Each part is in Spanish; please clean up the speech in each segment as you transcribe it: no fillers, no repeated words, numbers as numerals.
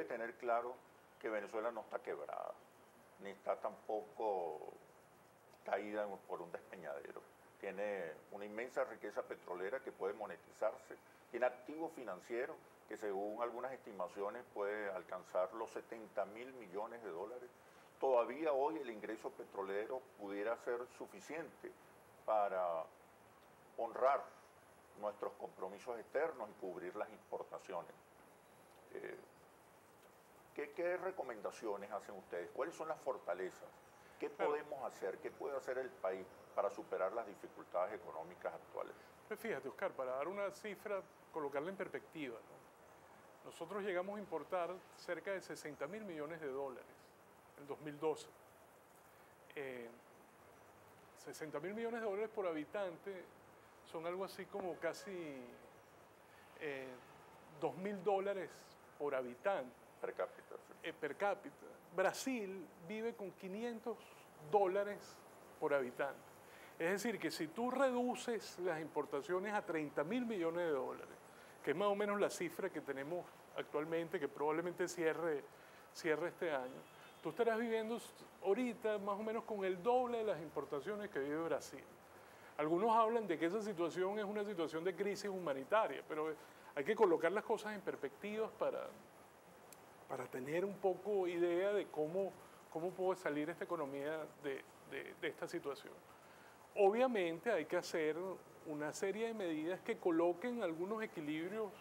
tener claro que Venezuela no está quebrada, ni está tampoco caída por un despeñadero. Tiene una inmensa riqueza petrolera que puede monetizarse, tiene activos financieros que según algunas estimaciones puede alcanzar los 70.000 millones de dólares. Todavía hoy el ingreso petrolero pudiera ser suficiente para honrar nuestros compromisos externos y cubrir las importaciones. ¿Qué recomendaciones hacen ustedes? ¿Cuáles son las fortalezas? ¿Qué podemos hacer? ¿Qué puede hacer el país para superar las dificultades económicas actuales? Pues fíjate, Oscar, para dar una cifra, colocarla en perspectiva, ¿no? Nosotros llegamos a importar cerca de 60.000 millones de dólares en 2012. 60.000 millones de dólares por habitante son algo así como casi $2.000 por habitante. Per cápita. Sí. Per cápita. Brasil vive con $500 por habitante. Es decir, que si tú reduces las importaciones a 30.000 millones de dólares, que es más o menos la cifra que tenemos actualmente, que probablemente cierre este año, tú estarás viviendo ahorita más o menos con el doble de las importaciones que vive Brasil. Algunos hablan de que esa situación es una situación de crisis humanitaria, pero hay que colocar las cosas en perspectivas para tener un poco idea de cómo puede salir esta economía de esta situación. Obviamente hay que hacer una serie de medidas que coloquen algunos equilibrios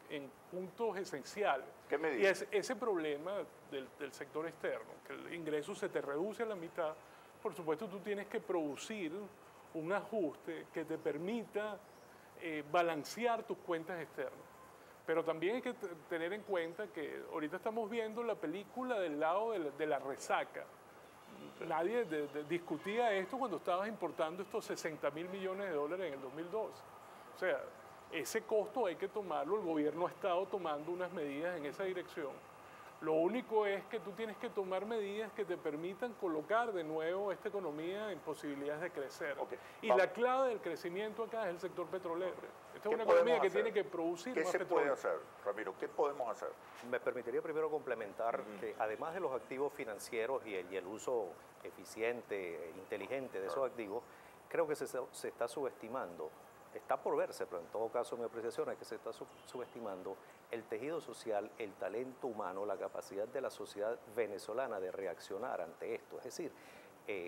en puntos esenciales. ¿Qué medidas? Y ese problema del sector externo, que el ingreso se te reduce a la mitad, por supuesto tú tienes que producir un ajuste que te permita balancear tus cuentas externas. Pero también hay que tener en cuenta que ahorita estamos viendo la película del lado de la resaca. Nadie discutía esto cuando estabas importando estos 60.000 millones de dólares en el 2012. O sea, ese costo hay que tomarlo, el gobierno ha estado tomando unas medidas en esa dirección. Lo único es que tú tienes que tomar medidas que te permitan colocar de nuevo esta economía en posibilidades de crecer. Okay. Y la clave del crecimiento acá es el sector petrolero. Esta es una economía que tiene que producir más petróleo. ¿Qué se puede hacer, Ramiro? ¿Qué podemos hacer? Me permitiría primero complementar que además de los activos financieros y el uso eficiente, inteligente de esos activos, creo que se está subestimando. Está por verse, pero en todo caso mi apreciación es que se está subestimando el tejido social, el talento humano, la capacidad de la sociedad venezolana de reaccionar ante esto. Es decir,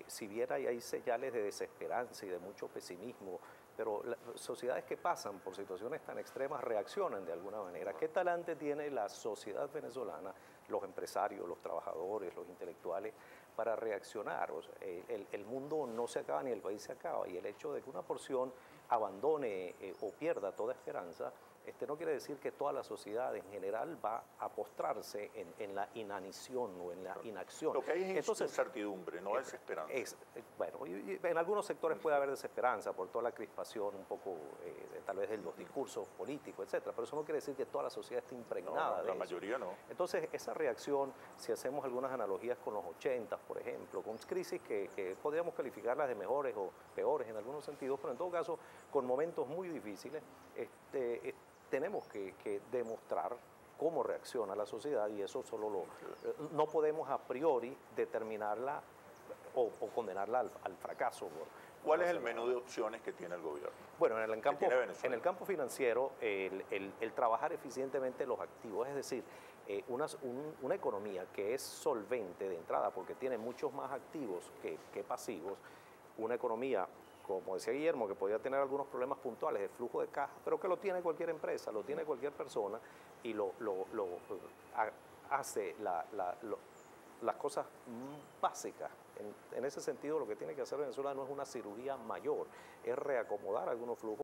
si bien hay señales de desesperanza y de mucho pesimismo, pero las sociedades que pasan por situaciones tan extremas reaccionan de alguna manera. ¿Qué talante tiene la sociedad venezolana, los empresarios, los trabajadores, los intelectuales, para reaccionar? O sea, el mundo no se acaba ni el país se acaba, y el hecho de que una porción abandone o pierda toda esperanza, no quiere decir que toda la sociedad en general va a postrarse en la inanición o en la inacción. Lo que hay es incertidumbre, no desesperanza. Bueno, y en algunos sectores puede haber desesperanza por toda la crispación un poco tal vez de los discursos políticos, etcétera, pero eso no quiere decir que toda la sociedad esté impregnada de eso. La mayoría no. Entonces, esa reacción, si hacemos algunas analogías con los 80, por ejemplo, con crisis que podríamos calificarlas de mejores o peores en algunos sentidos, pero en todo caso, con momentos muy difíciles, tenemos que demostrar cómo reacciona la sociedad, y eso no podemos a priori determinarla o condenarla al fracaso. ¿Cuál es el menú de opciones que tiene el gobierno? Bueno, en el campo financiero, el trabajar eficientemente los activos, es decir, una economía que es solvente de entrada porque tiene muchos más activos que pasivos, una economía, como decía Guillermo, que podía tener algunos problemas puntuales de flujo de caja, pero que lo tiene cualquier empresa, lo tiene cualquier persona, y hace las cosas básicas. En ese sentido, lo que tiene que hacer Venezuela no es una cirugía mayor, es reacomodar algunos flujos